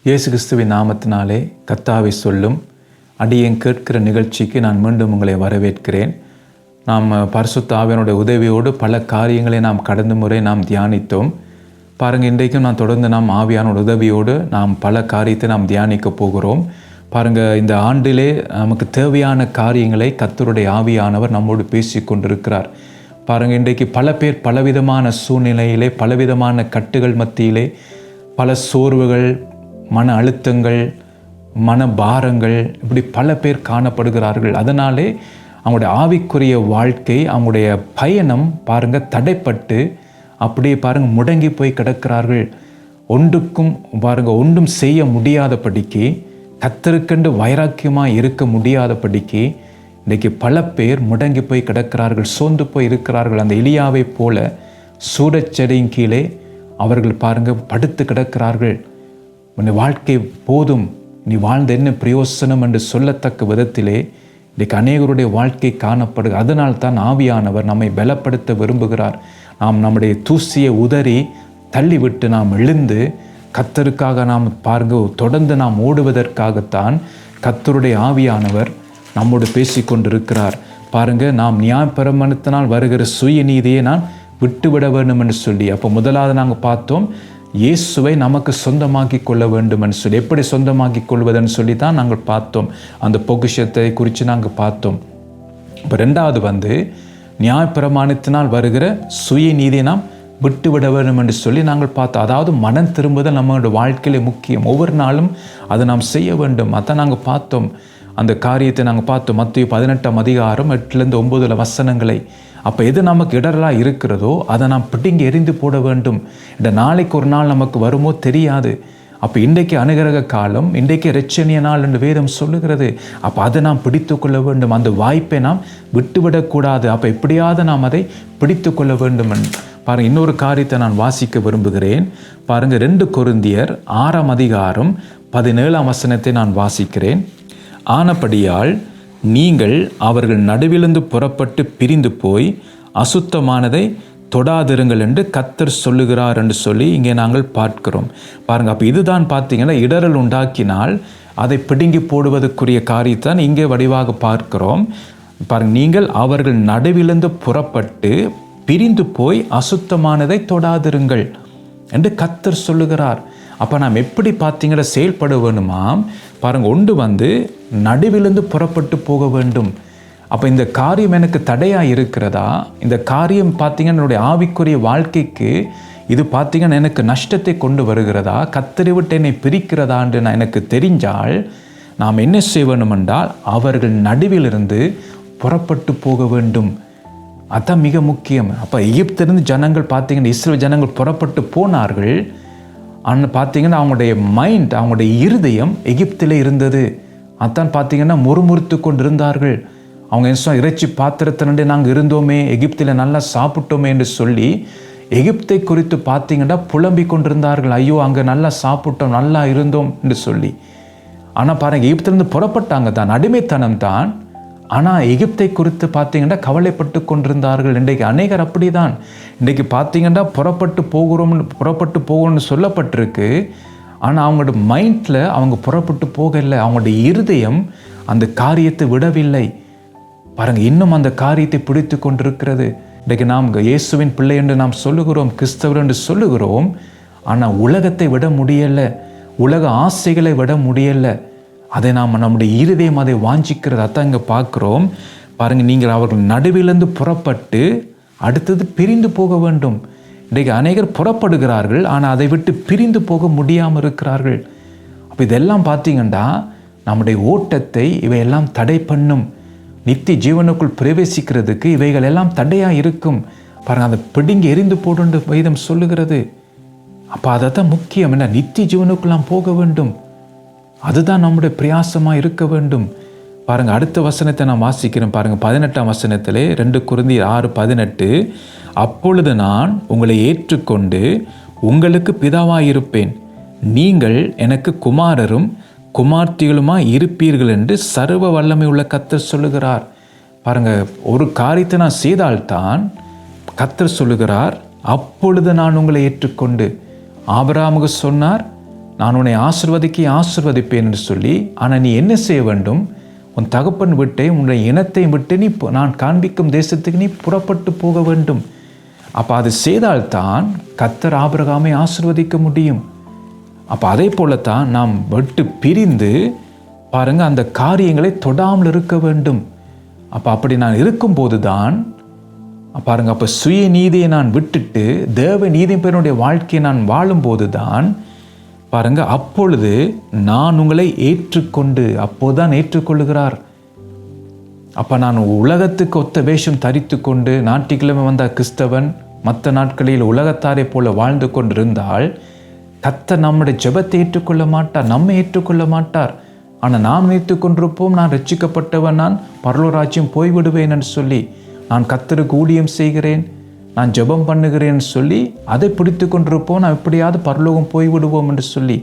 இயேசு கிறிஸ்துவின் நாமத்தினாலே கர்த்தாவை சொல்லும் அடியேன் கேட்கிற நிகழ்ச்சிக்கு நான் மீண்டும் உங்களை வரவேற்கிறேன். நாம் பரிசுத்த ஆவியானுடைய உதவியோடு பல காரியங்களை நாம் கடந்த முறை நாம் தியானித்தோம். பாருங்கள், இன்றைக்கும் நான் தொடர்ந்து நாம் ஆவியானோட உதவியோடு நாம் பல காரியத்தை நாம் தியானிக்க போகிறோம். பாருங்கள், இந்த ஆண்டிலே நமக்கு தேவையான காரியங்களை கர்த்தருடைய ஆவியானவர் நம்மோடு பேசி கொண்டிருக்கிறார். பாருங்கள், இன்றைக்கு பல பேர் பலவிதமான சூழ்நிலையிலே, பலவிதமான கட்டுகள் மத்தியிலே, பல சோர்வுகள், மன அழுத்தங்கள், மன பாரங்கள், இப்படி பல பேர் காணப்படுகிறார்கள். அதனாலே அவங்களுடைய ஆவிக்குரிய வாழ்க்கை, அவங்களுடைய பயணம் பாருங்கள் தடைப்பட்டு அப்படியே பாருங்கள் முடங்கி போய் கிடக்கிறார்கள். ஒன்றும் செய்ய முடியாதபடிக்கு, கர்த்தருக்கென்று வைராக்கியமாக இருக்க முடியாதபடிக்கு இன்றைக்கி பல பேர் முடங்கி போய் கிடக்கிறார்கள், சோர்ந்து போய் இருக்கிறார்கள். அந்த எலியாவை போல சூடச்செடியின் கீழே அவர்கள் பாருங்கள் படுத்து கிடக்கிறார்கள். உன் வாழ்க்கை போதும், நீ வாழ்ந்த என்ன பிரயோசனம் என்று சொல்லத்தக்க விதத்திலே இன்றைக்கு அநேகருடைய வாழ்க்கை காணப்படுது. அதனால் தான் ஆவியானவர் நம்மை பலப்படுத்த விரும்புகிறார். நாம் நம்முடைய தூசியை உதறி தள்ளிவிட்டு நாம் எழுந்து கர்த்தருக்காக நாம் தொடர்ந்து நாம் ஓடுவதற்காகத்தான் கர்த்தருடைய ஆவியானவர் நம்மோடு பேசி கொண்டிருக்கிறார். பாருங்கள், நாம் நியாயப்பிரமாணத்தினால் வருகிற சுயநீதியை நான் விட்டுவிட வேண்டும் என்று சொல்லி, அப்போ முதலாவது நாங்கள் பார்த்தோம், இயேசுவை நமக்கு சொந்தமாக்கி கொள்ள வேண்டும் என்று சொல்லி, எப்படி சொந்தமாக்கி கொள்வதுன்னு சொல்லி தான் நாங்கள் பார்த்தோம். அந்த பொக்கிஷத்தை குறித்து நாங்கள் பார்த்தோம். இப்போ ரெண்டாவது நியாயப்பிரமாணத்தினால் வருகிற சுயநீதியை நாம் விட்டுவிட வேண்டும் என்று சொல்லி நாங்கள் பார்த்தோம். அதாவது மனம் திரும்புதல் நம்மளுடைய வாழ்க்கையிலே முக்கியம். ஒவ்வொரு நாளும் அதை நாம் செய்ய வேண்டும். அதான் நாங்கள் பார்த்தோம். அந்த காரியத்தை நாங்கள் பார்த்தோம். மத்தேயு 18ஆம் அதிகாரம் 8-9 வசனங்களை. அப்போ எது நமக்கு இடரலாக இருக்கிறதோ அதை நாம் பிடுங்கி எறிந்து போட வேண்டும். இந்த நாளைக்கு ஒரு நாள் நமக்கு வருமோ தெரியாது. அப்போ இன்றைக்கு அனுகிரக காலம், இன்றைக்கு இரட்சணிய நாள் என்று வேதம் சொல்லுகிறது. அப்போ அதை நாம் பிடித்து கொள்ள வேண்டும். அந்த வாய்ப்பை நாம் விட்டுவிடக்கூடாது. அப்போ எப்படியாவது நாம் அதை பிடித்து கொள்ள வேண்டும். பாருங்கள், இன்னொரு காரியத்தை நான் வாசிக்க விரும்புகிறேன். பாருங்கள், 2 கொரிந்தியர் 6ஆம் அதிகாரம் 17ஆம் வசனத்தை நான் வாசிக்கிறேன். ஆனபடியால் நீங்கள் அவர்கள் நடுவிலிருந்து புறப்பட்டு பிரிந்து போய் அசுத்தமானதை தொடாதிருங்கள் என்று கர்த்தர் சொல்லுகிறார் என்று சொல்லி இங்கே நாங்கள் பார்க்கிறோம். பாருங்கள், அப்போ இதுதான் பார்த்தீங்கன்னா இடரல் உண்டாக்கினால் அதை பிடுங்கி போடுவதற்குரிய காரியத்தான் இங்கே வடிவாக பார்க்கிறோம். பாருங்கள், நீங்கள் அவர்கள் நடுவிலிருந்து புறப்பட்டு பிரிந்து போய் அசுத்தமானதை தொடாதிருங்கள் என்று கர்த்தர் சொல்லுகிறார். அப்போ நாம் எப்படி பார்த்தீங்கன்னா செயல்பட வேணுமாம். பாருங்கள், ஒன்று நடுவிலிருந்து புறப்பட்டு போக வேண்டும். அப்போ இந்த காரியம் எனக்கு தடையாக இருக்கிறதா, இந்த காரியம் பார்த்தீங்கன்னா என்னுடைய ஆவிக்குரிய வாழ்க்கைக்கு இது பார்த்தீங்கன்னா எனக்கு நஷ்டத்தை கொண்டு வருகிறதா, கர்த்தரை விட்டு என்னை பிரிக்கிறதா என்று நான் எனக்கு தெரிஞ்சால் நாம் என்ன செய்ய வேண்டும் என்றால் அவர்கள் நடுவிலிருந்து புறப்பட்டு போக வேண்டும். அதுதான் மிக முக்கியம். அப்போ எகிப்திலிருந்து ஜனங்கள் பார்த்தீங்கன்னா இஸ்ரவேல் ஜனங்கள் புறப்பட்டு போனார்கள். ஆனால் பார்த்தீங்கன்னா அவங்களுடைய மைண்ட், அவங்களுடைய இருதயம் எகிப்திலே இருந்தது. அதான் பார்த்தீங்கன்னா முறுமுறுத்து கொண்டு இருந்தார்கள். அவங்க என்ன இறைச்சி பாத்திரத்தினண்டே நாங்கள் இருந்தோமே, எகிப்தில் நல்லா சாப்பிட்டோமே என்று சொல்லி எகிப்தை குறித்து பார்த்தீங்கன்னா புலம்பிக் கொண்டிருந்தார்கள். ஐயோ, அங்கே நல்லா சாப்பிட்டோம், நல்லா இருந்தோம் என்று சொல்லி. ஆனால் பாருங்கள், எகிப்திலிருந்து புறப்பட்டாங்க தான், அடிமைத்தனம் தான். ஆனால் எகிப்தை குறித்து பார்த்தீங்கன்னா கவலைப்பட்டு கொண்டிருந்தார்கள். இன்றைக்கு அநேகர் அப்படி தான். இன்றைக்கு பார்த்தீங்கன்னா புறப்பட்டு போகணும்னு சொல்லப்பட்டிருக்கு. ஆனால் அவங்களோட மைண்டில் அவங்க புறப்பட்டு போகலை. அவங்களுடைய இருதயம் அந்த காரியத்தை விடவில்லை. பாருங்கள், இன்னும் அந்த காரியத்தை பிடித்து கொண்டிருக்கிறது. இன்றைக்கு நாம் இயேசுவின் பிள்ளை என்று நாம் சொல்லுகிறோம், கிறிஸ்தவர் என்று சொல்லுகிறோம். ஆனால் உலகத்தை விட முடியலை, உலக ஆசைகளை விட முடியலை. அதை நாம் நம்முடைய இருதயம் அதை வாஞ்சிக்கிறது. அதான் இங்கே பார்க்குறோம். பாருங்கள், நீங்கள் அவர்கள் நடுவிலிருந்து புறப்பட்டு அடுத்தது பிரிந்து போக வேண்டும். இன்றைக்கு அநேகர் புறப்படுகிறார்கள், ஆனால் அதை விட்டு பிரிந்து போக முடியாமல் இருக்கிறார்கள். அப்போ இதெல்லாம் பார்த்தீங்கன்னா நம்முடைய ஓட்டத்தை இவையெல்லாம் தடை பண்ணும். நித்திய ஜீவனுக்குள் பிரவேசிக்கிறதுக்கு இவைகள் எல்லாம் தடையாக இருக்கும். பாருங்கள், அதை பிடுங்கி எறிந்து போடு வேதம் சொல்லுகிறது. அப்போ அதை தான் முக்கியம். என்ன, நித்திய ஜீவனுக்குள் நாம் போக வேண்டும். அதுதான் நம்முடைய பிரயாசமாக இருக்க வேண்டும். பாருங்கள், அடுத்த வசனத்தை நான் வாசிக்கிறேன். பாருங்கள், 18ஆம் வசனத்திலே 2 கொரிந்தியர் 6:18, அப்பொழுது நான் உங்களை ஏற்றுக்கொண்டு உங்களுக்கு பிதாவாயிருப்பேன், நீங்கள் எனக்கு குமாரரும் குமார்த்திகளுமாய் இருப்பீர்கள் என்று சர்வ வல்லமை உள்ள கர்த்தர் சொல்லுகிறார். பாருங்கள், ஒரு காரியத்தை நான் செய்தால்தான் கர்த்தர் சொல்லுகிறார், அப்பொழுது நான் உங்களை ஏற்றுக்கொண்டு. ஆபிரகாமுக்கு சொன்னார், நான் உன்னை ஆசிர்வதிப்பேன் என்று சொல்லி, ஆனால் நீ என்ன செய்ய வேண்டும்? உன் தகப்பன் விட்டே உன்னுடைய இனத்தை விட்டு நீ நான் காண்பிக்கும் தேசத்துக்கு நீ புறப்பட்டு போக வேண்டும். அப்போ அது செய்தால்தான் கர்த்தர் ஆபிரகாமை ஆசிர்வதிக்க முடியும். அப்போ அதே போலத்தான் நாம் விட்டு பிரிந்து பாருங்கள் அந்த காரியங்களை தொடாமல் இருக்க வேண்டும். அப்போ அப்படி நான் இருக்கும்போது தான் பாருங்கள், அப்போ சுய நீதியை நான் விட்டுட்டு தேவ நீதி பெருடைய வாழ்க்கையை நான் வாழும்போது தான் பாருங்கள், அப்பொழுது நான் உங்களை ஏற்றுக்கொண்டு, அப்போதுதான் ஏற்றுக்கொள்ளுகிறார். அப்போ நான் உலகத்துக்கு ஒத்த வேஷம் தரித்து கொண்டு ஞாயிற்றுக்கிழமை வந்த கிறிஸ்தவன் மற்ற நாட்களில் உலகத்தாரை போல வாழ்ந்து கொண்டிருந்தால் கர்த்தர் நம்முடைய ஜெபத்தை ஏற்றுக்கொள்ள மாட்டார், நம்மை ஏற்றுக்கொள்ள மாட்டார். ஆனால் நாம் நினைத்து கொண்டிருப்போம், நான் ரட்சிக்கப்பட்டவன், நான் பரலோராஜ்யம் போய்விடுவேன் என்று சொல்லி, நான் கர்த்தருக்கு ஊழியம் செய்கிறேன், நான் ஜெபம் பண்ணுகிறேன்னு சொல்லி அதை பிடித்து கொண்டிருப்போம், நான் எப்படியாவது பரலோகம் போய்விடுவோம் என்று சொல்லி.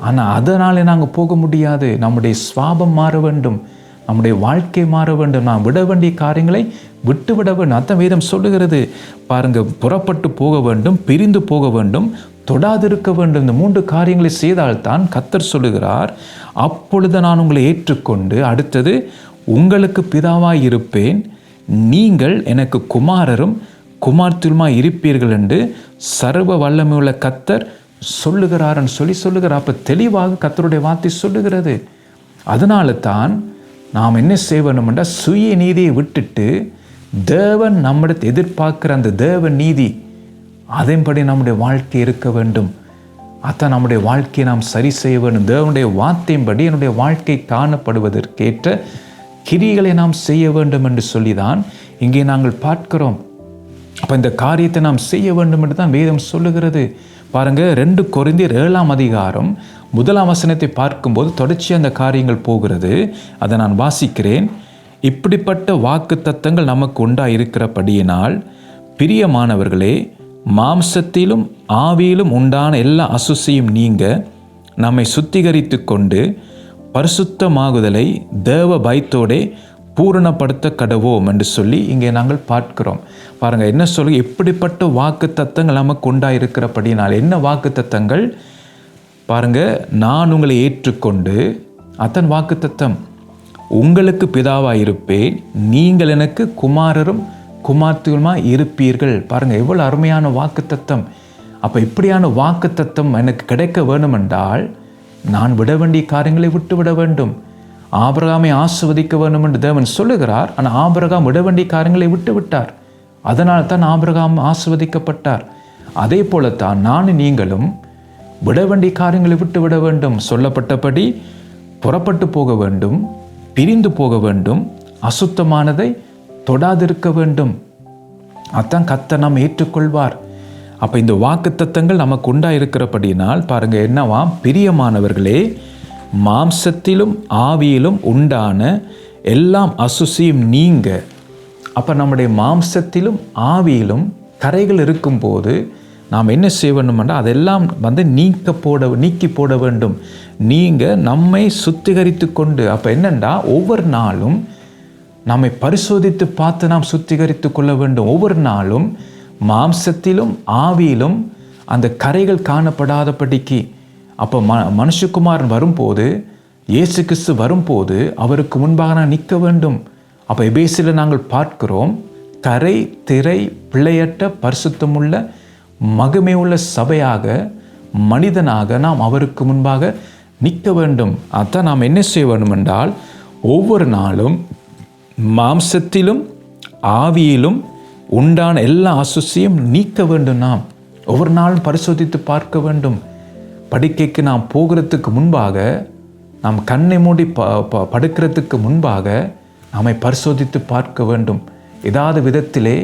ஆனால் அதனாலே நாங்கள் போக முடியாது. நம்முடைய சுவாபம் மாற வேண்டும், நம்முடைய வாழ்க்கை மாற வேண்டும், நான் விட வேண்டிய காரியங்களை விட்டு விட வேண்டும். அதான் வேதம் சொல்லுகிறது பாருங்கள், புறப்பட்டு போக வேண்டும், பிரிந்து போக வேண்டும், தொடாதிருக்க வேண்டும். இந்த 3 காரியங்களை செய்தால்தான் கர்த்தர் சொல்லுகிறார், அப்பொழுது நான் உங்களை ஏற்றுக்கொண்டு, அடுத்தது உங்களுக்கு பிதாவாய் இருப்பேன், நீங்கள் எனக்கு குமாரரும் குமார்த்தியுமாய் இருப்பீர்கள் என்று சர்வ வல்லமையுள்ள கர்த்தர் சொல்லுகிறார்ன்னு சொல்லுகிறார். அப்போ தெளிவாக கர்த்தருடைய வார்த்தை சொல்லுகிறது. அதனால தான் நாம் என்ன செய்ய வேண்டும் என்றால், சுய நீதியை விட்டுட்டு தேவன் நம்மிடத்தை எதிர்பார்க்கிற அந்த தேவ நீதி அதன்படி நம்முடைய வாழ்க்கை இருக்க வேண்டும். அதான் நம்முடைய வாழ்க்கையை நாம் சரி செய்ய வேண்டும். தேவனுடைய வார்த்தையின்படி என்னுடைய வாழ்க்கை காணப்படுவதற்கேற்ற கிரிகளை நாம் செய்ய வேண்டும் என்று சொல்லிதான் இங்கே நாங்கள் பார்க்கிறோம். அப்போ இந்த காரியத்தை நாம் செய்ய வேண்டும் என்று தான் வேதம் சொல்லுகிறது. பாருங்கள், 2 கொரிந்தியர் 7ஆம் அதிகாரம் 1ஆம் வசனத்தை பார்க்கும்போது தொடர்ச்சி அந்த காரியங்கள் போகிறது. அதை நான் வாசிக்கிறேன். இப்படிப்பட்ட வாக்கு தத்தங்கள் நமக்கு உண்டாயிருக்கிறபடியினால் பிரியமானவர்களே, மாம்சத்திலும் ஆவியிலும் உண்டான எல்லா அசுசியும் நீங்க நம்மை சுத்திகரித்து கொண்டு பரிசுத்தமாகுதலை தேவ பயத்தோடே பூரணப்படுத்த கடவோம் என்று சொல்லி இங்கே நாங்கள் பார்க்கிறோம். பாருங்கள் என்ன சொல்லு, எப்படிப்பட்ட வாக்கு தத்தங்கள் நமக்கு உண்டாயிருக்கிறபடினால். என்ன வாக்கு தத்தங்கள் பாருங்கள், நான் உங்களை ஏற்றுக்கொண்டு, அத்தன் வாக்கு தத்தம், உங்களுக்கு பிதாவாக இருப்பேன், நீங்கள் எனக்கு குமாரரும் குமார்த்தியுமாய் இருப்பீர்கள். பாருங்கள் எவ்வளவு அருமையான வாக்கு தத்தம். அப்போ இப்படியான வாக்கு தத்தம் எனக்கு கிடைக்க வேண்டுமென்றால் நான் விட வேண்டிய காரியங்களை விட்டு விட வேண்டும். ஆபிரகாமை ஆசிர்வதிக்க வேண்டும் என்று தேவன் சொல்லுகிறார். ஆனால் ஆபிரகாம் விட வேண்டிய காரியங்களை விட்டு விட்டார். அதனால் தான் ஆபிரகாம் ஆசிர்வதிக்கப்பட்டார். அதே போலத்தான் நானும் நீங்களும் விட வேண்டிய காரியங்களை விட்டு விட வேண்டும். சொல்லப்பட்டபடி புறப்பட்டு போக வேண்டும், பிரிந்து போக வேண்டும், அசுத்தமானதை தொடாதிருக்க வேண்டும். அதான் கர்த்தர் நாம் ஏற்றுக்கொள்வார். அப்போ இந்த வாக்கு தத்தங்கள் நமக்கு உண்டாயிருக்கிறபடினால் பாருங்கள் என்னவாம், பிரியமானவர்களே, மாம்சத்திலும் ஆவியிலும் உண்டான எல்லாம் அசுசியும் நீங்க. அப்போ நம்முடைய மாம்சத்திலும் ஆவியிலும் கரைகள் இருக்கும்போது நாம் என்ன செய்ய வேண்டுமென்றால் அதெல்லாம் நீக்கி போட வேண்டும். நீங்கள் நம்மை சுத்திகரித்து கொண்டு, அப்போ என்னென்னா ஒவ்வொரு நாளும் நம்மை பரிசோதித்து பார்த்து நாம் சுத்திகரித்து கொள்ள வேண்டும். ஒவ்வொரு நாளும் மாம்சத்திலும் ஆவியிலும் அந்த கரைகள் காணப்படாதபடிக்கு. அப்போ மனுஷகுமாரன் வரும்போது, இயேசு கிறிஸ்து வரும்போது அவருக்கு முன்பாக நான் நிற்க வேண்டும். அப்போ எபேசியில் நாங்கள் பார்க்கிறோம், கரை திரை பிழையற்ற பரிசுத்தமுள்ள மகிமை உள்ள சபையாக மனிதனாக நாம் அவருக்கு முன்பாக நிற்க வேண்டும். அதான் நாம் என்ன செய்ய வேண்டும் என்றால், ஒவ்வொரு நாளும் மாம்சத்திலும் ஆவியிலும் உண்டான எல்லா அசுசியும் நீக்க வேண்டும். நாம் ஒவ்வொரு நாளும் பரிசோதித்து பார்க்க வேண்டும். படுக்கைக்கு நாம் போகிறதுக்கு முன்பாக, நாம் கண்ணை மூடி படுக்கிறதுக்கு முன்பாக நம்மை பரிசோதித்து பார்க்க வேண்டும். ஏதாவது விதத்திலே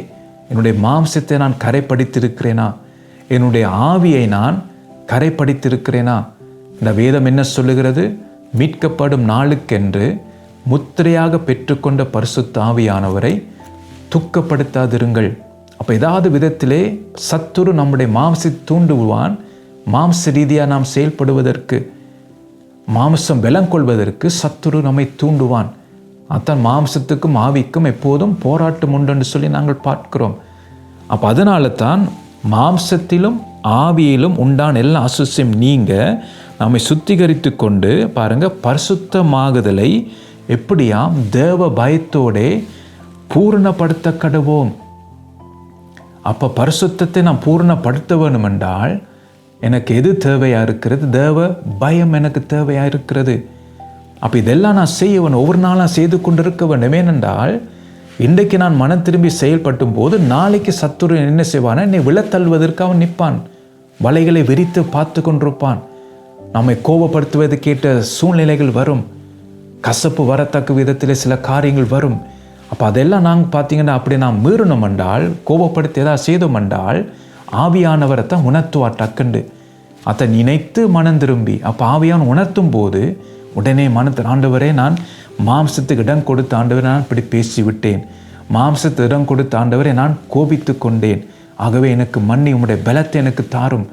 என்னுடைய மாம்சத்தை நான் கரைப்படுத்தியிருக்கிறேனா, என்னுடைய ஆவியை நான் கரைப்படுத்தியிருக்கிறேனா? இந்த வேதம் என்ன சொல்லுகிறது? மீட்கப்படும் நாளுக்கென்று முத்திரையாக பெற்றுக்கொண்ட பரிசுத்த ஆவியானவரை துக்கப்படுத்தாதிருங்கள். அப்போ ஏதாவது விதத்திலே சத்துரு நம்முடைய மாம்சத்தை தூண்டுவான். மாம்ச ரீதியாக நாம் செயல்படுவதற்கு, மாம்சம் பலம் கொள்வதற்கு சத்துரு நம்மை தூண்டுவான். அதான் மாம்சத்துக்கும் ஆவிக்கும் எப்போதும் போராட்டம் உண்டு என்று சொல்லி நாங்கள் பார்க்கிறோம். அப்போ அதனால தான் மாம்சத்திலும் ஆவியிலும் உண்டான எல்லா அசுசியும் நீங்க நம்மை சுத்திகரித்து கொண்டு பாருங்க பரிசுத்தமாகுதலை எப்படியாம் தேவ பயத்தோடே பூரணப்படுத்த கடவோம். அப்போ பரிசுத்தத்தை நான் பூரணப்படுத்த வேணும் என்றால் எனக்கு எது தேவையாக இருக்கிறது? தேவ பயம் எனக்கு தேவையாக இருக்கிறது. அப்போ இதெல்லாம் நான் செய்ய வேணும், ஒவ்வொரு நாளாக செய்து கொண்டிருக்க வேண்டும். ஏனென்றால் இன்றைக்கு நான் மனம் திரும்பி செயல்பட்டும் போது நாளைக்கு சத்துரு என்ன செய்வான்? என்னை விழத்தள்ளுவதற்கு அவன் நிற்பான், வலைகளை விரித்து பார்த்து கொண்டிருப்பான். நம்மை கோபப்படுத்துவது கேட்ட சூழ்நிலைகள் வரும், கசப்பு வரத்தக்க விதத்தில் சில காரியங்கள் வரும். அப்போ அதெல்லாம் நாங்கள் பார்த்தீங்கன்னா அப்படி நாம் மீறணும் என்றால், கோபப்படுத்தி ஏதாவது செய்தோம் என்றால் ஆவியானவரை தான் உணர்த்துவார் டக்குண்டு. அதை நினைத்து மனம் திரும்பி அப்போ ஆவியான் உணர்த்தும் போது உடனே மனத்தில் ஆண்டவரே நான் மாம்சத்துக்கு இடம் கொடுத்த ஆண்டவரை நான் இப்படி பேசிவிட்டேன், மாம்சத்துக்கு இடம் கொடுத்த ஆண்டவரை நான் கோபித்து கொண்டேன், ஆகவே எனக்கு மன்னி உம்முடைய பலத்தை எனக்கு தாரும்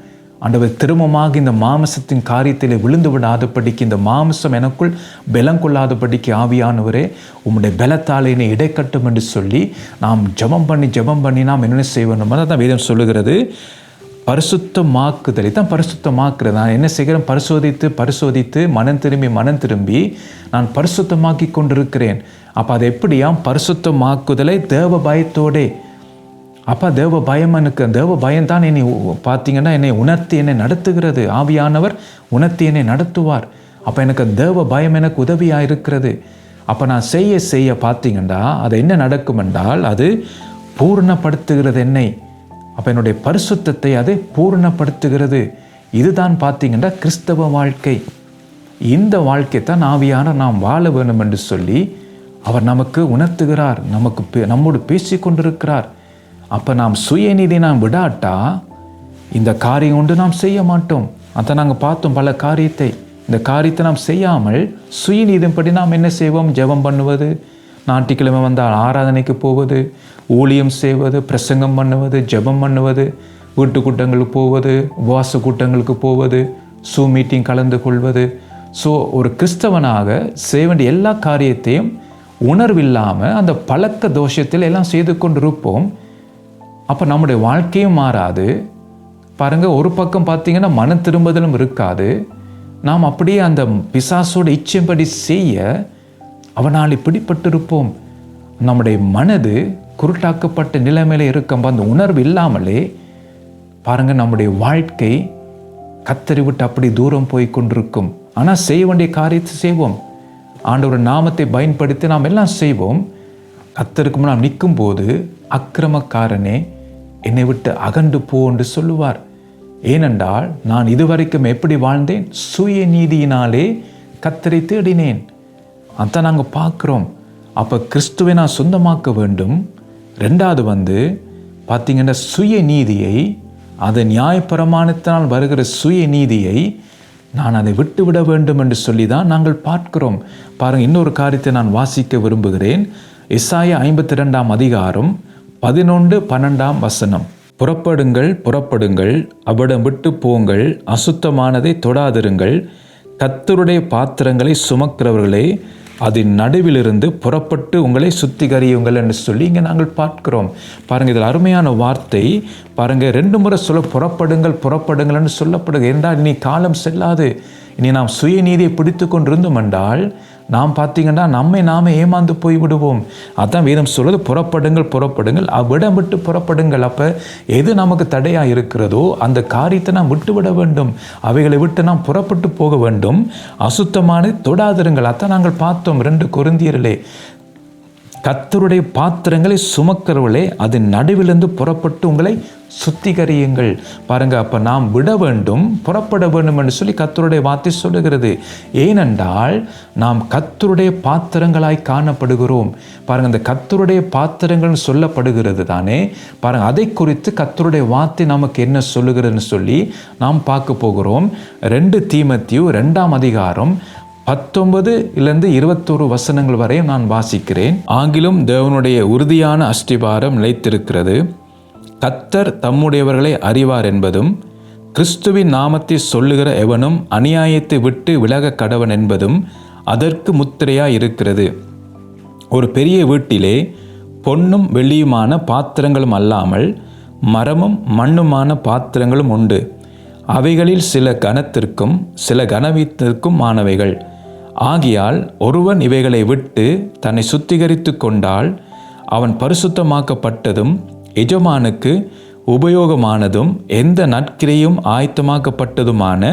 ஆண்டவர். திரும்பமாக இந்த மாம்சத்தின் காரியத்தில் விழுந்து விடாதபடிக்கு, இந்த மாம்சம் எனக்குள் பலம் கொள்ளாதபடிக்கு ஆவியானவரே உம்முடைய பலத்தால் என்னை இடைக்கட்டும் என்று சொல்லி நாம் ஜெபம் பண்ணி நாம் என்ன செய்யணும்? அதான் வேதம் சொல்லுகிறது, பரிசுத்தமாக்குதலை தான் பரிசுத்தமாக்குறது. நான் என்ன செய்கிறேன்? பரிசோதித்து மனம் திரும்பி நான் பரிசுத்தமாக்கி கொண்டிருக்கிறேன். அப்போ அது எப்படியாம் பரிசுத்தமாக்குதலை தேவ பயத்தோடே. அப்போ தேவ பயம் எனக்கு, தேவ பயம்தான் என்னை பார்த்தீங்கன்னா என்னை உணர்த்தி என்னை நடத்துகிறது. ஆவியானவர் உணர்த்தி என்னை நடத்துவார். அப்போ எனக்கு தேவ பயம் எனக்கு உதவியாக இருக்கிறது. அப்போ நான் செய்ய பார்த்தீங்கன்னா அது என்ன நடக்கும் என்றால் அது பூர்ணப்படுத்துகிறது என்னை. அப்போ என்னுடைய பரிசுத்தத்தை அது பூர்ணப்படுத்துகிறது. இதுதான் பார்த்தீங்கன்னா கிறிஸ்தவ வாழ்க்கை. இந்த வாழ்க்கை தான் ஆவியானவர் நாம் வாழ வேணும் என்று சொல்லி அவர் நமக்கு உணர்த்துகிறார், நம்மோடு பேசி கொண்டிருக்கிறார். அப்போ நாம் சுயநீதி நாம் விடாட்டா இந்த காரியம் ஒன்று நாம் செய்ய மாட்டோம். அதை நாங்கள் பார்த்தோம் பல காரியத்தை. இந்த காரியத்தை நாம் செய்யாமல் சுயநீதிப்படி நாம் என்ன செய்வோம்? ஜெபம் பண்ணுவது, ஞாயிற்றுக்கிழமை வந்தால் ஆராதனைக்கு போவது, ஊழியம் செய்வது, பிரசங்கம் பண்ணுவது, ஜெபம் பண்ணுவது, வீட்டு கூட்டங்களுக்கு போவது, உபவாச கூட்டங்களுக்கு போவது, மீட்டிங் கலந்து கொள்வது. ஸோ ஒரு கிறிஸ்தவனாக செய்ய வேண்டிய எல்லா காரியத்தையும் உணர்வில்லாமல் அந்த பழக்க தோஷத்தில் எல்லாம் செய்து கொண்டிருப்போம். அப்போ நம்முடைய வாழ்க்கையும் மாறாது. பாருங்கள், ஒரு பக்கம் பார்த்தீங்கன்னா மன திரும்புதலும் இருக்காது. நாம் அப்படியே அந்த பிசாசோட இச்சைப்படி செய்ய அவனால் பிடிப்பட்டிருப்போம். நம்முடைய மனது குருட்டாக்கப்பட்ட நிலைமையில இருக்கும். அந்த உணர்வு இல்லாமலே பாருங்கள் நம்முடைய வாழ்க்கை கத்தரி விட்டு அப்படி தூரம் போய் கொண்டிருக்கும். ஆனால் செய்ய வேண்டிய காரியத்தை செய்வோம், ஆண்டவர் நாமத்தை பயன்படுத்தி நாம் எல்லாம் செய்வோம். கத்தருக்கு முன்னால் நிற்கும் போது அக்கிரமக்காரனே என்னை விட்டு அகன்று போ என்று சொல்லுவார். ஏனென்றால் நான் இதுவரைக்கும் எப்படி வாழ்ந்தேன்? சுய நீதியினாலே கத்தரை தேடினேன். அதான் நாங்கள் பார்க்குறோம். அப்போ கிறிஸ்துவை நான் சொந்தமாக்க வேண்டும். ரெண்டாவது பார்த்தீங்கன்னா சுய நீதியை, அது நியாயப்பிரமாணத்தினால் வருகிற சுய நீதியை நான் அதை விட்டுவிட வேண்டும் என்று சொல்லி தான் நாங்கள் பார்க்கிறோம். பாருங்கள், இன்னொரு காரியத்தை நான் வாசிக்க விரும்புகிறேன். எசாயா 52 அதிகாரம் 11-12 புறப்படுங்கள், அவ்விடம் விட்டு போங்கள், அசுத்தமானதை தொடாதிருங்கள், கர்த்தருடைய பாத்திரங்களை சுமக்கிறவர்களே அதன் நடுவிலிருந்து புறப்பட்டு உங்களை சுத்திகரியுங்கள் என்று சொல்லி இங்கே நாங்கள் பார்க்கிறோம். பாருங்கள், இதில் அருமையான வார்த்தை. பாருங்கள், 2 முறை புறப்படுங்கள் என்று சொல்லப்படுது. என்றால் இனி காலம் செல்லாது. இனி நாம் சுயநீதியை பிடித்து கொண்டிருந்தோம் என்றால் நாம் பார்த்தீங்கன்னா நாமே ஏமாந்து போய் விடுவோம். அதான் வேதம் சொல்வது, புறப்படுங்கள், அவ்விடம் விட்டு புறப்படுங்கள். அப்போ எது நமக்கு தடையாக இருக்கிறதோ அந்த காரியத்தை நாம் விட்டுவிட வேண்டும், அவைகளை விட்டு நாம் புறப்பட்டு போக வேண்டும். அசுத்தமான தொடாதிருங்கள். அதான் நாங்கள் பார்த்தோம் 2 கொரிந்தியரிலே. கர்த்தருடைய பாத்திரங்களை சுமக்கிறவர்களே அதன் நடுவிலிருந்து புறப்பட்டு உங்களை சுத்திகரியுங்கள். பாருங்க, அப்போ நாம் விட வேண்டும், புறப்பட வேண்டும் என்று சொல்லி கர்த்தருடைய வார்த்தை சொல்லுகிறது. ஏனென்றால் நாம் கர்த்தருடைய பாத்திரங்களாய் காணப்படுகிறோம். பாருங்க, இந்த கர்த்தருடைய பாத்திரங்கள் சொல்லப்படுகிறது தானே. பாருங்க, அதை குறித்து கர்த்தருடைய வார்த்தை நமக்கு என்ன சொல்லுகிறதுன்னு சொல்லி நாம் பார்க்க போகிறோம். 2 தீமோத்தேயு 2 அதிகாரம் 19-21 வரை நான் வாசிக்கிறேன். ஆகிலும் தேவனுடைய உறுதியான அஸ்திபாரம் நிலைத்திருக்கிறது. கர்த்தர் தம்முடையவர்களை அறிவார் என்பதும், கிறிஸ்துவின் நாமத்தை சொல்லுகிற எவனும் அநியாயத்தை விட்டு விலக கடவன் என்பதும் அதற்கு முத்திரையாய் இருக்கிறது. ஒரு பெரிய வீட்டிலே பொன்னும் வெள்ளியுமான பாத்திரங்களும் அல்லாமல் மரமும் மண்ணுமான பாத்திரங்களும் உண்டு. அவைகளில் சில கனத்திற்கும் சில கனவீனத்திற்கும் ஆனவைகள். ஆகியால் ஒருவன் இவைகளை விட்டு தன்னை சுத்திகரித்து கொண்டால் அவன் பரிசுத்தமாக்கப்பட்டதும் எஜமானுக்கு உபயோகமானதும் எந்த நற்கிரையும் ஆயத்தமாக்கப்பட்டதுமான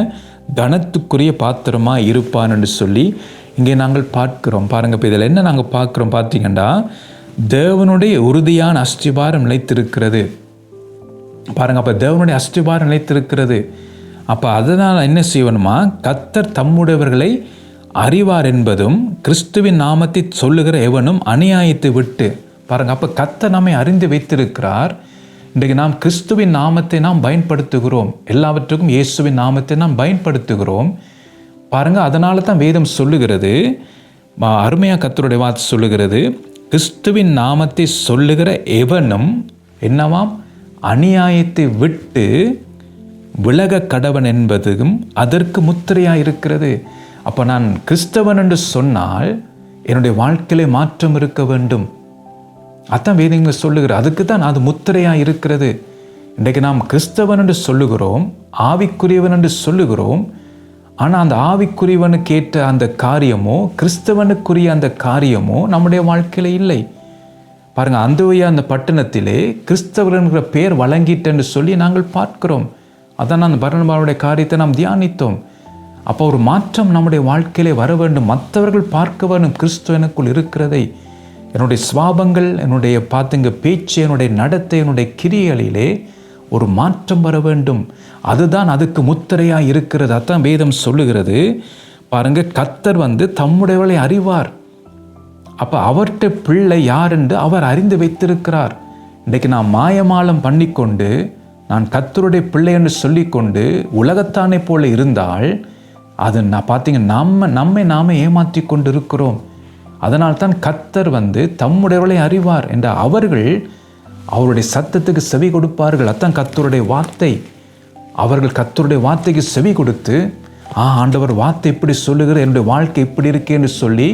கனத்துக்குரிய பாத்திரமாக இருப்பான் என்று சொல்லி இங்கே நாங்கள் பார்க்கிறோம். பாருங்கள், இப்போ இதில் என்ன நாங்கள் பார்க்குறோம் பார்த்தீங்கன்னா, தேவனுடைய உறுதியான அஸ்திபாரம் நிலைத்திருக்கிறது. பாருங்கள், அப்போ தேவனுடைய அஸ்திபாரம் நிலைத்திருக்கிறது. அப்போ அதனால் என்ன செய்யணுமா, கர்த்தர் தம்முடையவர்களை அறிவார் என்பதும் கிறிஸ்துவின் நாமத்தை சொல்லுகிற எவனும் அநியாயத்தை விட்டு. பாருங்கள், அப்போ கர்த்தர் நம்மை அறிந்து வைத்திருக்கிறார். இன்றைக்கு நாம் கிறிஸ்துவின் நாமத்தை நாம் பயன்படுத்துகிறோம். எல்லாவற்றுக்கும் இயேசுவின் நாமத்தை நாம் பயன்படுத்துகிறோம். பாருங்கள், அதனால தான் வேதம் சொல்லுகிறது, அருமையாக கர்த்தருடைய வார்த்தை சொல்லுகிறது, கிறிஸ்துவின் நாமத்தை சொல்லுகிற எவனும் என்னவாம், அநியாயத்தை விட்டு விலக கடவன் என்பதும் அதற்கு முத்திரையாக இருக்கிறது. அப்போ நான் கிறிஸ்தவன் என்று சொன்னால் என்னுடைய வாழ்க்கையிலே மாற்றம் இருக்க வேண்டும். அதான் வேதங்கள் சொல்லுகிற, அதுக்கு தான் அது முத்திரையாக இருக்கிறது. இன்றைக்கு நாம் கிறிஸ்தவன் என்று சொல்லுகிறோம், ஆவிக்குரியவன் என்று சொல்லுகிறோம். ஆனால் அந்த ஆவிக்குரியவனுக்கு ஏற்ற அந்த காரியமோ கிறிஸ்தவனுக்குரிய அந்த காரியமோ நம்முடைய வாழ்க்கையில் இல்லை. பாருங்கள், அந்தோயா அந்த பட்டணத்திலே கிறிஸ்தவர்கிற பேர் வழங்கிட்டேன்னு சொல்லி நாங்கள் பார்க்கிறோம். அதான் அந்த பர்னபாவுடைய காரியத்தை நாம் தியானித்தோம். அப்போ ஒரு மாற்றம் நம்முடைய வாழ்க்கையிலே வர வேண்டும். மற்றவர்கள் பார்க்க வேண்டும் கிறிஸ்துவனுக்குள் இருக்கிறதை. என்னுடைய சுவாபங்கள், என்னுடைய பார்த்துங்க பேச்சு, என்னுடைய நடத்தை, என்னுடைய கிரியைகளிலே ஒரு மாற்றம் வர வேண்டும். அதுதான் அதுக்கு முத்திரையாக இருக்கிறது. அதான் வேதம் சொல்லுகிறது. பாருங்க, கர்த்தர் தம்முடையவர்களை அறிவார். அப்போ அவர்கிட்ட பிள்ளை யார் என்று அவர் அறிந்து வைத்திருக்கிறார். இன்றைக்கு நான் மாயமாலம் பண்ணிக்கொண்டு நான் கர்த்தருடைய பிள்ளை என்று சொல்லிக்கொண்டு உலகத்தானே போல இருந்தால் அது நான் பார்த்தீங்க நம்மை நாமே ஏமாற்றி கொண்டு இருக்கிறோம். அதனால்தான் கர்த்தர் தம்முடையவர்களை அறிவார் என்ற அவர்கள் அவருடைய சத்தத்துக்கு செவி கொடுப்பார்கள். அதான் கர்த்தருடைய வார்த்தை. அவர்கள் கர்த்தருடைய வார்த்தைக்கு செவி கொடுத்து, ஆண்டவர் வார்த்தை இப்படி சொல்லுகிற, என்னுடைய வாழ்க்கை இப்படி இருக்கேன்னு சொல்லி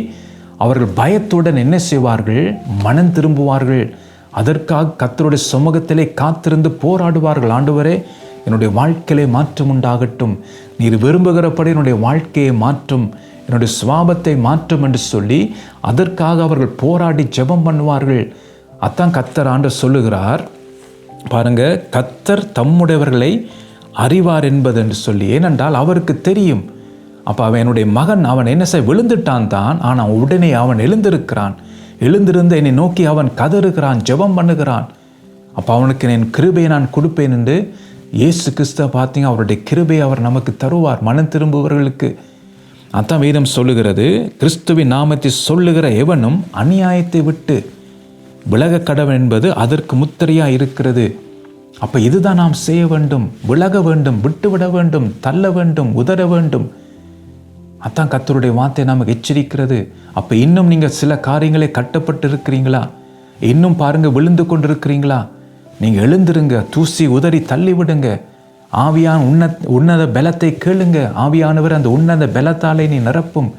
அவர்கள் பயத்துடன் என்ன செய்வார்கள், மனம் திரும்புவார்கள். அதற்காக கர்த்தருடைய சமூகத்திலே காத்திருந்து போராடுவார்கள். ஆண்டவரே, என்னுடைய வாழ்க்கையிலே மாற்றம் உண்டாகட்டும், நீர் விரும்புகிறபடி என்னுடைய வாழ்க்கையை மாற்றும், என்னுடைய சுவாபத்தை மாற்றும் என்று சொல்லி அதற்காக அவர்கள் போராடி ஜெபம் பண்ணுவார்கள். அதான் கர்த்தர் ஆண்டவர் சொல்லுகிறார். பாருங்க, கர்த்தர் தம்முடையவர்களை அறிவார் என்பது என்று சொல்லி. ஏனென்றால் அவருக்கு தெரியும். அப்போ அவன் என்னுடைய மகன், அவன் என்ன செய்ய விழுந்துட்டான் தான், ஆனால் உடனே அவன் எழுந்திருக்கிறான். எழுந்திருந்து என்னை நோக்கி அவன் கதறுகிறான், ஜெபம் பண்ணுகிறான். அப்போ அவனுக்கு என் கிருபையை நான் கொடுப்பேன் என்று இயேசு கிறிஸ்துவ பார்த்தீங்க, அவருடைய கிருபையை அவர் நமக்கு தருவார் மனம் திரும்புபவர்களுக்கு. அதான் வேதம் சொல்லுகிறது, கிறிஸ்துவின் நாமத்தை சொல்லுகிற எவனும் அநியாயத்தை விட்டு விலக கடவன் என்பது அதற்கு முத்திரையாக இருக்கிறது. அப்போ இதுதான் நாம் செய்ய வேண்டும். விலக வேண்டும், விட்டுவிட வேண்டும், தள்ள வேண்டும், உதற வேண்டும். அதான் கர்த்தருடைய வார்த்தை நமக்கு எச்சரிக்கிறது. அப்போ இன்னும் நீங்கள் சில காரியங்களை கட்டப்பட்டு இருக்கிறீங்களா? இன்னும் பாருங்கள், விழுந்து கொண்டு இருக்கிறீங்களா? நீங்கள் எழுந்திருங்க, தூசி உதறி தள்ளி விடுங்க. ஆவியான உன்னத பலத்தை கேளுங்க. ஆவியானவர் அந்த உன்னத பலத்தாலே நீ நிரப்பும்.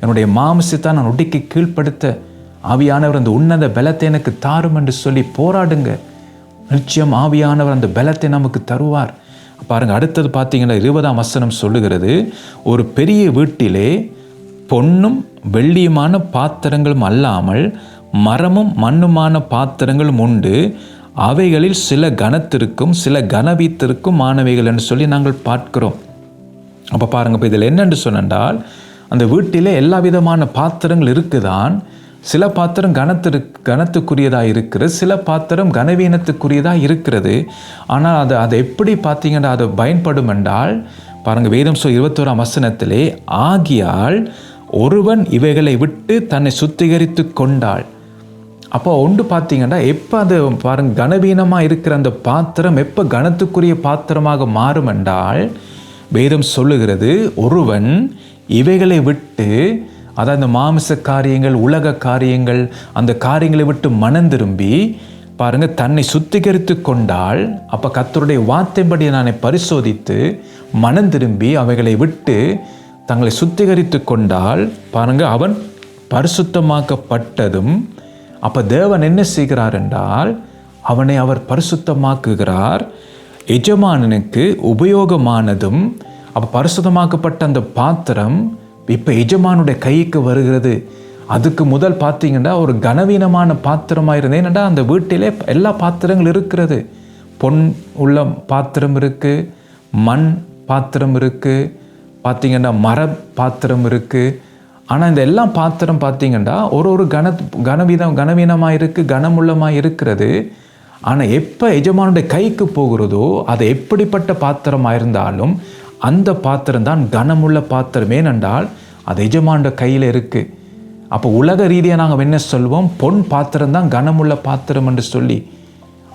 என்னுடைய மாமிசத்தை நான் ஒடுக்கி கீழ்ப்படுத்த ஆவியானவர் அந்த உன்னத பலத்தை எனக்கு தாரும் என்று சொல்லி போராடுங்க. நிச்சயம் ஆவியானவர் அந்த பலத்தை நமக்கு தருவார். பாருங்கள், அடுத்தது பார்த்தீங்கன்னா 20ஆம் வசனம் சொல்லுகிறது, ஒரு பெரிய வீட்டிலே பொன்னும் வெள்ளியுமான பாத்திரங்களும் அல்லாமல் மரமும் மண்ணுமான பாத்திரங்களும் உண்டு. அவைகளில் சில கனத்திற்கும் சில கனவீத்திற்கும் ஆனவைகள் என்று சொல்லி நாங்கள் பார்க்கிறோம். அப்போ பாருங்கள், இப்போ இதில் என்னென்று சொன்னால், அந்த வீட்டிலே எல்லா விதமான பாத்திரங்கள் இருக்குதான். சில பாத்திரம் கனத்துக்குரியதாக இருக்கிறது, சில பாத்திரம் கனவீனத்துக்குரியதாக இருக்கிறது. ஆனால் அது எப்படி பார்த்தீங்கன்னா அது பயன்படும் என்றால், பாருங்கள், வேதம் 21ஆம் வசனத்திலே, ஆகியால் ஒருவன் இவைகளை விட்டு தன்னை சுத்திகரித்து கொண்டாள். அப்போ ஒன்று பார்த்தீங்கன்னா, எப்போ அது பாருங்கள் கனவீனமாக இருக்கிற அந்த பாத்திரம் எப்போ கனத்துக்குரிய பாத்திரமாக மாறும் என்றால், வேதம் சொல்லுகிறது, ஒருவன் இவைகளை விட்டு, அதாவது இந்த மாமிச காரியங்கள், உலக காரியங்கள், அந்த காரியங்களை விட்டு மனம் திரும்பி பாருங்கள் தன்னை சுத்திகரித்து கொண்டால், அப்போ கர்த்தருடைய வார்த்தைப்படி நான் பரிசோதித்து மனம் திரும்பி அவைகளை விட்டு தங்களை சுத்திகரித்து கொண்டால், பாருங்கள் அவன் பரிசுத்தமாக்கப்பட்டதும். அப்போ தேவன் என்ன செய்கிறார் என்றால், அவனை அவர் பரிசுத்தமாக்குகிறார். எஜமானனுக்கு உபயோகமானதும், அப்போ பரிசுத்தமாக்கப்பட்ட அந்த பாத்திரம் இப்போ எஜமானுடைய கைக்கு வருகிறது. அதுக்கு முதல் பார்த்தீங்கன்னா ஒரு கனவீனமான பாத்திரமாக இருந்தது. ஏன்னா அந்த வீட்டிலே எல்லா பாத்திரங்கள் இருக்கிறது. பொன் உள்ள பாத்திரம் இருக்குது, மண் பாத்திரம் இருக்குது, பார்த்திங்கன்னா மர பாத்திரம் இருக்குது. ஆனால் இந்த எல்லா பாத்திரம் பார்த்திங்கன்னா ஒரு கனவீனமாக இருக்குது, கனமுள்ளமாக இருக்கிறது. ஆனால் எப்போ எஜமானுடைய கைக்கு போகிறதோ அது எப்படிப்பட்ட பாத்திரமாக இருந்தாலும் அந்த பாத்திரம் தான் கனமுள்ள பாத்திரம். ஏனென்றால் அது எஜமானுடைய கையில் இருக்குது. அப்போ உலக ரீதியாக நாங்கள் என்ன சொல்வோம், பொன் பாத்திரம் தான் கனமுள்ள பாத்திரம் என்று சொல்லி.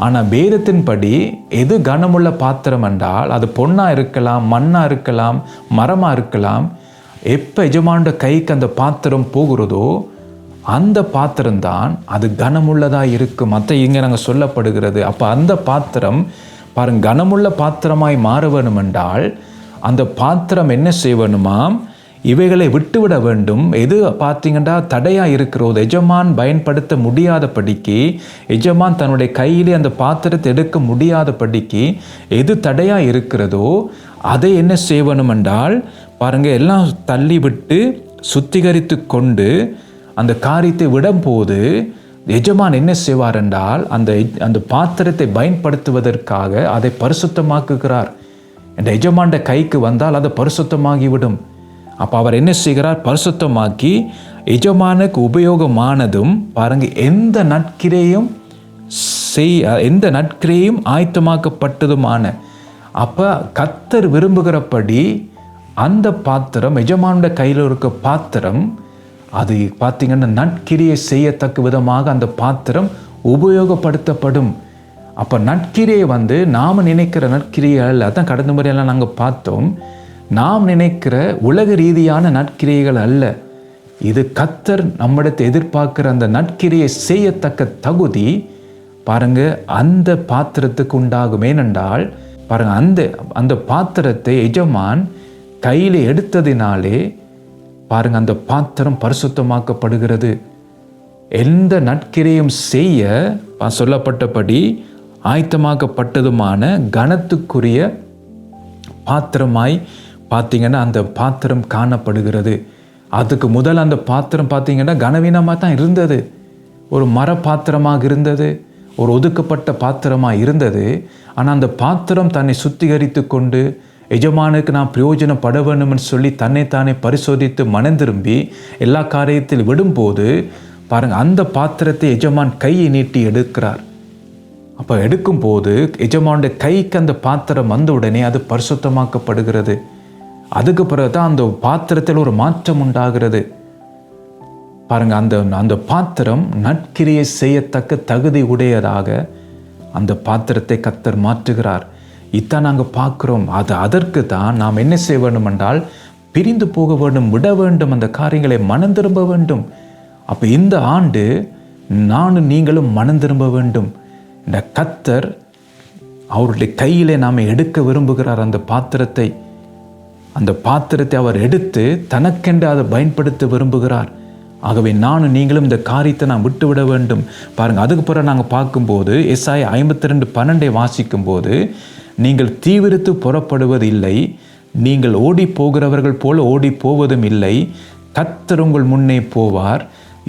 ஆனால் வேதத்தின்படி எது கனமுள்ள பாத்திரம் என்றால் அது பொன்னாக இருக்கலாம், மண்ணாக இருக்கலாம், மரமாக இருக்கலாம். எப்போ எஜமானுடைய கைக்கு அந்த பாத்திரம் போகிறதோ அந்த பாத்திரம்தான் அது கனமுள்ளதாக இருக்கும். மற்ற இங்கே நாங்கள் சொல்லப்படுகிறது. அப்போ அந்த பாத்திரம் பாருங்க, கனமுள்ள பாத்திரமாய் மாற வேணும் என்றால் அந்த பாத்திரம் என்ன செய்யணுமாம், இவைகளை விட்டுவிட வேண்டும். எது பார்த்தீங்கன்னா தடையாக இருக்கிறதோ, எஜமான் பயன்படுத்த முடியாதபடிக்கு, எஜமான் தன்னுடைய கையிலே அந்த பாத்திரத்தை எடுக்க முடியாதபடிக்கு எது தடையாக இருக்கிறதோ அதை என்ன செய்யணும் என்றால் பாருங்கள், எல்லாம் தள்ளி விட்டு சுத்திகரித்து கொண்டு அந்த காரியத்தை விடும்போது எஜமான் என்ன செய்வார் என்றால் அந்த பாத்திரத்தை பயன்படுத்துவதற்காக அதை பரிசுத்தமாக்குகிறார். இந்த எஜமான் கைக்கு வந்தால் அதை பரிசுத்தமாகிவிடும். அப்போ அவர் என்ன செய்கிறார், பரிசுத்தமாக்கி எஜமானுக்கு உபயோகமானதும் பாருங்க, எந்த நற்கிரையும் ஆயத்தமாக்கப்பட்டதுமான. அப்போ கர்த்தர் விரும்புகிறபடி அந்த பாத்திரம், எஜமானுடைய கையில் இருக்க பாத்திரம், அது பார்த்திங்கன்னா நற்கிரியை செய்யத்தக்க விதமாக அந்த பாத்திரம் உபயோகப்படுத்தப்படும். அப்போ நற்கிரியை நாம் நினைக்கிற நற்கிரியை அல்ல. அதான் கடந்த முறையெல்லாம் நாங்கள் பார்த்தோம். நாம் நினைக்கிற உலக ரீதியான நற்கிரியைகள் அல்ல. இது கர்த்தர் நம்மிடத்தை எதிர்பார்க்கிற அந்த நற்கிரியை செய்யத்தக்க தகுதி பாருங்க அந்த பாத்திரத்துக்கு உண்டாகும். ஏனென்றால் பாருங்க, அந்த பாத்திரத்தை எஜமான் கையில் எடுத்ததினாலே பாருங்க அந்த பாத்திரம் பரிசுத்தமாக்கப்படுகிறது. எந்த நற்கிரையும் செய்ய சொல்லப்பட்டபடி ஆயத்தமாக்கப்பட்டதுமான கனத்துக்குரிய பாத்திரமாய் பார்த்தீங்கன்னா அந்த பாத்திரம் காணப்படுகிறது. அதுக்கு முதல் அந்த பாத்திரம் பார்த்தீங்கன்னா கனவீனமாக தான் இருந்தது. ஒரு மர பாத்திரமாக இருந்தது, ஒரு ஒதுக்கப்பட்ட பாத்திரமாக இருந்தது. ஆனால் அந்த பாத்திரம் தன்னை சுத்திகரித்து கொண்டு எஜமானுக்கு நான் பிரயோஜனப்பட வேண்டும்னு சொல்லி தன்னைத்தானே பரிசோதித்து மனம் திரும்பி எல்லா காரியத்தில் விடும்போது பாருங்கள், அந்த பாத்திரத்தை எஜமான் கையை நீட்டி எடுக்கிறார். அப்போ எடுக்கும்போது எஜமானுடைய கைக்கு அந்த பாத்திரம் வந்த உடனே அது பரிசுத்தமாக்கப்படுகிறது. அதுக்கு பிறகு தான் அந்த பாத்திரத்தில் ஒரு மாற்றம் உண்டாகிறது. பாருங்க, அந்த பாத்திரம் நற்கிரியை செய்யத்தக்க தகுதி உடையதாக அந்த பாத்திரத்தை கர்த்தர் மாற்றுகிறார். இதான் நாங்கள் பார்க்குறோம். அதற்கு தான் நாம் என்ன செய்ய வேண்டும் என்றால் பிரிந்து போக வேண்டும், விட வேண்டும், அந்த காரியங்களை மனம் திரும்ப வேண்டும். அப்போ இந்த ஆண்டு நானும் நீங்களும் மனம் திரும்ப வேண்டும். இந்த கர்த்தர் அவருடைய கையிலே நாம் எடுக்க விரும்புகிறார். அந்த பாத்திரத்தை அவர் எடுத்து தனக்கென்று அதை பயன்படுத்த விரும்புகிறார். ஆகவே நானும் நீங்களும் இந்த காரியத்தை நாம் விட்டுவிட வேண்டும். பாருங்கள், அதுக்கு பிறகு நாங்கள் பார்க்கும்போது எசாயா 52:12 வாசிக்கும் போது, நீங்கள் தீவிரித்து புறப்படுவது இல்லை, நீங்கள் ஓடி போகிறவர்கள் போல ஓடி போவதும் இல்லை, கர்த்தர் உங்கள் முன்னே போவார்,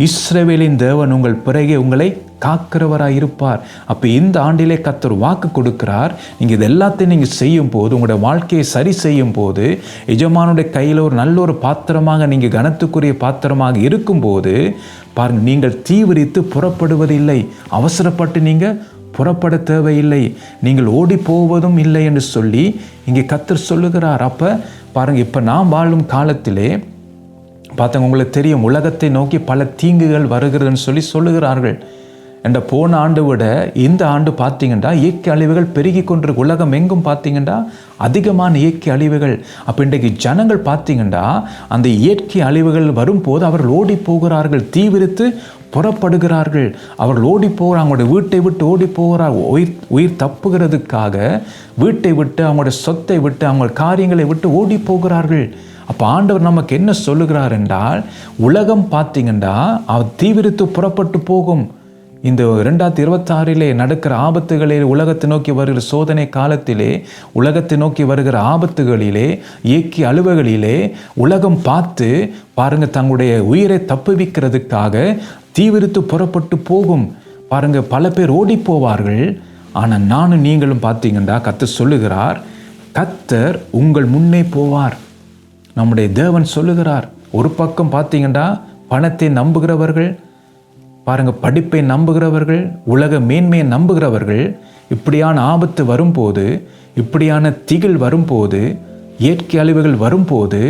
இஸ்ரவேலின் தேவன் உங்கள் பிறகே உங்களை காக்கிறவராக இருப்பார். அப்போ இந்த ஆண்டிலே கர்த்தர் வாக்கு கொடுக்கிறார். நீங்கள் இது எல்லாத்தையும் நீங்கள் செய்யும் போது, உங்களுடைய வாழ்க்கையை சரி செய்யும் போது, எஜமானுடைய கையில் ஒரு நல்ல ஒரு பாத்திரமாக நீங்கள் கனத்துக்குரிய பாத்திரமாக இருக்கும்போது பாருங்கள், நீங்கள் தீவிரித்து புறப்படுவதில்லை, அவசரப்பட்டு நீங்கள் புறப்பட தேவையில்லை, நீங்கள் ஓடி போவதும் இல்லை என்று சொல்லி இங்கே கர்த்தர் சொல்லுகிறார். அப்போ பாருங்கள், இப்போ நாம் வாழும் காலத்திலே பார்த்தவங்க உங்களுக்கு தெரியும், உலகத்தை நோக்கி பல தீங்குகள் வருகிறதுன்னு சொல்லி சொல்லுகிறார்கள். என்ற போன ஆண்டு விட இந்த ஆண்டு பார்த்தீங்கன்னா இயற்கை அழிவுகள் பெருகி கொண்டிருக்கு. உலகம் எங்கும் பார்த்தீங்கன்னா அதிகமான இயற்கை அழிவுகள். அப்போ இன்றைக்கு ஜனங்கள் பார்த்தீங்கன்னா அந்த இயற்கை அழிவுகள் வரும்போது அவர்கள் ஓடி போகிறார்கள், தீவிரித்து புறப்படுகிறார்கள். அவர்கள் ஓடி போகிறாங்க, அவங்களுடைய வீட்டை விட்டு ஓடி போகிறார். உயிர் தப்புகிறதுக்காக வீட்டை விட்டு, அவங்களுடைய சொத்தை விட்டு, அவங்க காரியங்களை விட்டு ஓடி போகிறார்கள். அப்போ ஆண்டவர் நமக்கு என்ன சொல்லுகிறார் என்றால், உலகம் பார்த்தீங்கன்னா அவர் தீவிரித்து புறப்பட்டு போகும். இந்த 2026 நடக்கிற ஆபத்துகளில், உலகத்தை நோக்கி வருகிற சோதனை காலத்திலே, உலகத்தை நோக்கி வருகிற ஆபத்துகளிலே, இயக்கி அலுவல்களிலே உலகம் பார்த்து பாருங்க, தங்களுடைய உயிரை தப்புவிக்கிறதுக்காக தீவிரித்து புறப்பட்டு போகும். பாருங்க, பல பேர் ஓடி போவார்கள். ஆனால் நானும் நீங்களும் பார்த்தீங்கன்னா கர்த்தர் சொல்லுகிறார், கர்த்தர் உங்கள் முன்னே போவார். நம்முடைய தேவன் சொல்லுகிறார். ஒரு பக்கம் பார்த்தீங்கன்னா பணத்தை நம்புகிறவர்கள், பாருங்க, படிப்பை நம்புகிறவர்கள், உலக மேன்மையை நம்புகிறவர்கள், இப்படியான ஆபத்து வரும்போது, இப்படியான திகில் வரும்போது, இயற்கை அழிவுகள் வரும்போது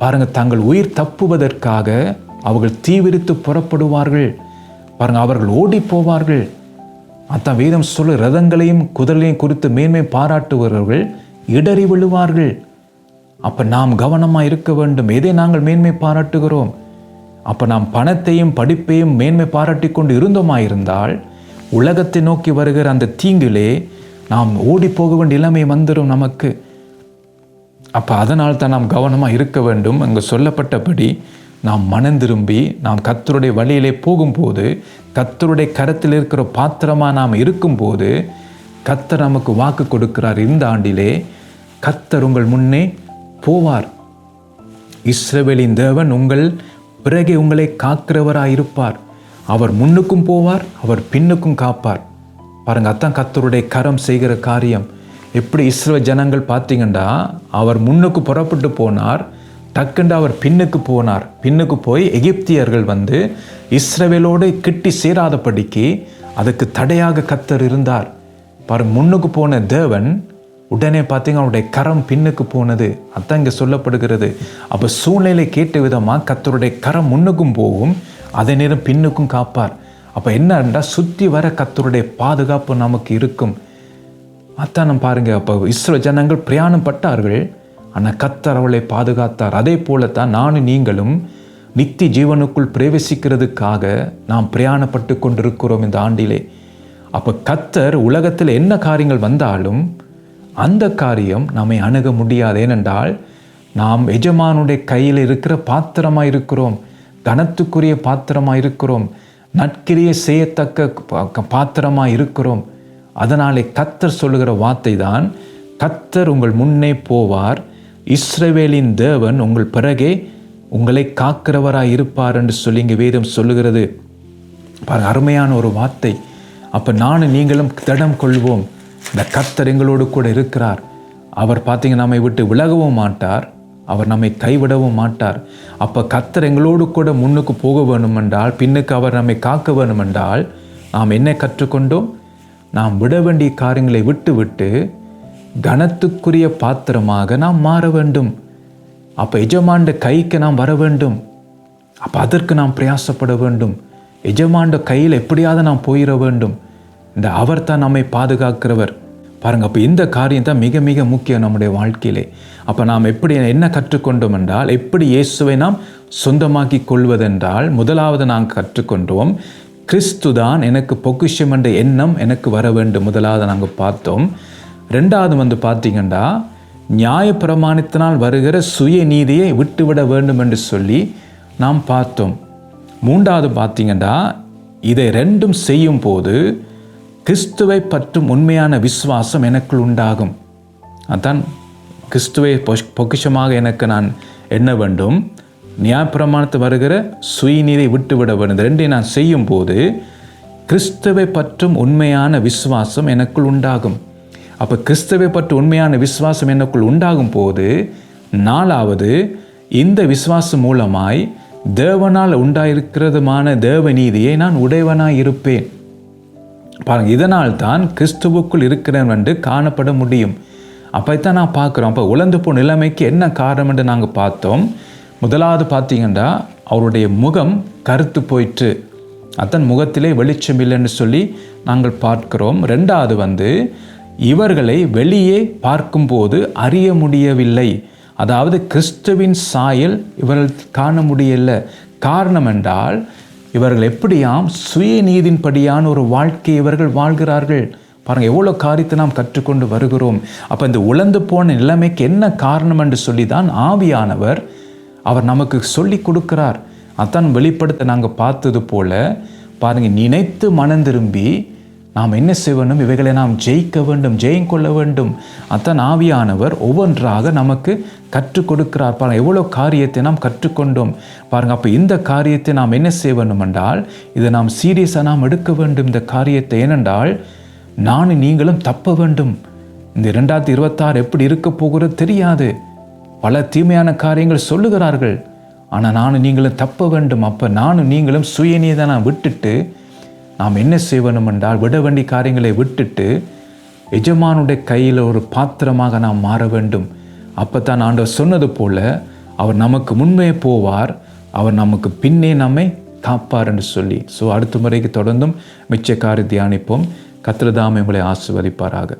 பாருங்க, தங்கள் உயிர் தப்புவதற்காக அவர்கள் தீவிரித்து புறப்படுவார்கள். பாருங்க, அவர்கள் ஓடி போவார்கள். அதான் வேதம் சொல்ல, ரதங்களையும் குதிரையையும் குறித்து மேன்மை பாராட்டுகிறவர்கள் இடறி விழுவார்கள். அப்போ நாம் கவனமாக இருக்க வேண்டும். எதை நாங்கள் மேன்மை பாராட்டுகிறோம்? அப்போ நாம் பணத்தையும் படிப்பையும் மேன்மை பாராட்டி கொண்டு இருந்தோமாயிருந்தால் உலகத்தை நோக்கி வருகிற அந்த தீங்கிலே நாம் ஓடி போக வேண்டிய நிலைமை வந்துடும் நமக்கு. அப்போ அதனால் தான் நாம் கவனமாக இருக்க வேண்டும். அங்கே சொல்லப்பட்டபடி நாம் மனம் திரும்பி நாம் கர்த்தருடைய வழியிலே போகும்போது, கர்த்தருடைய கரத்தில் இருக்கிற பாத்திரமாக நாம் இருக்கும்போது, கர்த்தர் நமக்கு வாக்கு கொடுக்கிறார். இந்த ஆண்டிலே கர்த்தர் உங்கள் முன்னே போவார். இஸ்ரவேலின் தேவன் உங்கள் பிறகே உங்களை காக்கிறவராயிருப்பார். அவர் முன்னுக்கும் போவார், அவர் பின்னுக்கும் காப்பார். பாருங்க, அதான் கர்த்தருடைய கரம் செய்கிற காரியம். எப்படி இஸ்ரவேல் ஜனங்கள் பார்த்தீங்கன்னா, அவர் முன்னுக்கு புறப்பட்டு போனார், டக்குண்டு அவர் பின்னுக்கு போனார். பின்னுக்கு போய் எகிப்தியர்கள் வந்து இஸ்ரவேலோடு கிட்டி சேராதபடிக்கு அதுக்கு தடையாக கர்த்தர் இருந்தார். பாருங்க, முன்னுக்கு போன தேவன் உடனே பார்த்தீங்கன்னா அவருடைய கரம் பின்னுக்கு போனது. அதான் இங்கே சொல்லப்படுகிறது. அப்போ சூழ்நிலை கேட்ட விதமாக கர்த்தருடைய கரம் முன்னுக்கும் போகும், அதே நேரம் பின்னுக்கும் காப்பார். அப்போ என்னன்னா, சுற்றி வர கர்த்தருடைய பாதுகாப்பு நமக்கு இருக்கும். அதான் நம்ம பாருங்க, அப்போ இஸ்ரவேல் ஜனங்கள் பிரயாணம் பட்டார்கள், ஆனால் கர்த்தர் அவளை பாதுகாத்தார். அதே போலத்தான் நானும் நீங்களும் நித்திய ஜீவனுக்குள் பிரவேசிக்கிறதுக்காக நாம் பிரயாணப்பட்டு கொண்டிருக்கிறோம் இந்த ஆண்டிலே. அப்போ கர்த்தர் உலகத்தில் என்ன காரியங்கள் வந்தாலும் அந்த காரியம் நம்மை அணுக முடியாது. ஏனென்றால் நாம் எஜமானுடைய கையில் இருக்கிற பாத்திரமாக இருக்கிறோம், கனத்துக்குரிய பாத்திரமாக இருக்கிறோம், நற்கிரியை செய்யத்தக்க பாத்திரமாக இருக்கிறோம். அதனாலே கர்த்தர் சொல்லுகிற வார்த்தை தான், கர்த்தர் உங்கள் முன்னே போவார், இஸ்ரவேலின் தேவன் உங்கள் பிறகே உங்களை காக்கிறவராய் இருப்பார் என்று சொல்லி இங்கே வேதம் சொல்லுகிறது. அருமையான ஒரு வார்த்தை. அப்போ நானும் நீங்களும் திடம் கொள்வோம். இந்த கர்த்தர் எங்களோடு கூட இருக்கிறார். அவர் பார்த்தீங்கன்னா நம்மை விட்டு விலகவும் மாட்டார், அவர் நம்மை கைவிடவும் மாட்டார். அப்போ கர்த்தர் எங்களோடு கூட முன்னுக்கு போக வேண்டுமென்றால், பின்னுக்கு அவர் நம்மை காக்க வேண்டுமென்றால் நாம் என்ன கற்றுக்கொண்டோம்? நாம் விட வேண்டிய காரியங்களை விட்டு விட்டு கனத்துக்குரிய பாத்திரமாக நாம் மாற வேண்டும். அப்போ எஜமாண்ட கைக்கு நாம் வர வேண்டும். அப்போ அதற்கு நாம் பிரயாசப்பட வேண்டும். எஜமாண்ட கையில் எப்படியாவது நாம் போயிட வேண்டும். இந்த அவர் தான் நம்மை பாதுகாக்கிறவர். பாருங்க, அப்போ இந்த காரியம் தான் மிக மிக முக்கியம் நம்முடைய வாழ்க்கையிலே. அப்போ நாம் எப்படி என்ன கற்றுக்கொண்டோம் என்றால், எப்படி இயேசுவை நாம் சொந்தமாக்கி கொள்வதென்றால், முதலாவது நாங்கள் கற்றுக்கொண்டோம், கிறிஸ்து தான் எனக்கு பொக்கிஷம் என்ற எண்ணம் எனக்கு வர வேண்டும். முதலாவது நாங்கள் பார்த்தோம். ரெண்டாவது வந்து பார்த்தீங்கன்னா, நியாயப்பிரமாணத்தினால் வருகிற சுய நீதியை விட்டுவிட வேண்டும் என்று சொல்லி நாம் பார்த்தோம். மூன்றாவது பார்த்தீங்கன்னா, இதை ரெண்டும் செய்யும் போது கிறிஸ்துவை பற்றும் உண்மையான விசுவாசம் எனக்குள் உண்டாகும். அதான் கிறிஸ்துவை பொக்கிஷமாக எனக்கு நான் எண்ண வேண்டும், நியாயப்பிரமாணத்தை வருகிற சுயநீதை விட்டுவிட வேண்டும். ரெண்டையும் நான் செய்யும் போது கிறிஸ்துவை பற்றும் உண்மையான விசுவாசம் எனக்குள் உண்டாகும். அப்போ கிறிஸ்துவை பற்றி உண்மையான விசுவாசம் எனக்குள் உண்டாகும் போது, நாலாவது, இந்த விசுவாசம் மூலமாய் தேவனால் உண்டாயிருக்கிறதுமான தேவ நீதியை நான் உடையவனாய் இருப்பேன். பாருங்கள், இதனால் தான் கிறிஸ்துவுக்குள் இருக்கிறவன் என்று காணப்பட முடியும். அப்போத்தான் நான் பார்க்குறோம். அப்போ உலர்ந்து போன நிலைமைக்கு என்ன காரணம் என்று நாங்கள் பார்த்தோம். முதலாவது பார்த்தீங்கன்னா, அவருடைய முகம் கருத்து போயிற்று, அதன் முகத்திலே வெளிச்சம் இல்லைன்னு சொல்லி நாங்கள் பார்க்கிறோம். ரெண்டாவது வந்து, இவர்களை வெளியே பார்க்கும்போது அறிய முடியவில்லை. அதாவது கிறிஸ்துவின் சாயல் இவர்கள் காண முடியல. காரணம் என்றால், இவர்கள் எப்படியாம் சுயநீதின்படியான ஒரு வாழ்க்கை இவர்கள் வாழ்கிறார்கள். பாருங்கள், எவ்வளோ காரியத்தை நாம் கற்றுக்கொண்டு வருகிறோம். அப்போ இந்த உலர்ந்து போன நிலைமைக்கு என்ன காரணம் என்று சொல்லி தான் ஆவியானவர் அவர் நமக்கு சொல்லி கொடுக்கிறார். அதான் வெளிப்படுத்த நாங்கள் பார்த்தது போல பாருங்கள், நினைத்து மனம் திரும்பி நாம் என்ன செய்ய வேண்டும்? இவைகளை நாம் ஜெயிக்க வேண்டும், ஜெயம் கொள்ள வேண்டும். அத்தான் ஆவியானவர் ஒவ்வொன்றாக நமக்கு கற்றுக் கொடுக்கிறார். பாருங்கள், எவ்வளோ காரியத்தை நாம் கற்றுக்கொண்டோம் பாருங்கள். அப்போ இந்த காரியத்தை நாம் என்ன செய்ய வேண்டும் என்றால், இதை நாம் சீரியஸாக நாம் எடுக்க வேண்டும் இந்த காரியத்தை. ஏனென்றால் நானும் நீங்களும் தப்ப வேண்டும். இந்த 2026 எப்படி இருக்க போகிறது தெரியாது. பல தீமையான காரியங்கள் சொல்லுகிறார்கள். ஆனால் நானும் நீங்களும் தப்ப வேண்டும். அப்போ நானும் நீங்களும் சுயநீதனை விட்டுட்டு நாம் என்ன செய்ய வேண்டும் என்றால், விட வேண்டிய காரியங்களை விட்டுட்டு எஜமானுடைய கையில் ஒரு பாத்திரமாக நாம் மாற வேண்டும். அப்போ தான் ஆண்டவர் சொன்னது போல அவர் நமக்கு முன்னே போவார், அவர் நமக்கு பின்னே நம்மை காப்பார் என்று சொல்லி. அடுத்த முறைக்கு தொடர்ந்தும் மிச்ச காரியம் தியானிப்போம். கர்த்தர் தாமே உங்களை ஆசீர்வதிப்பாராக.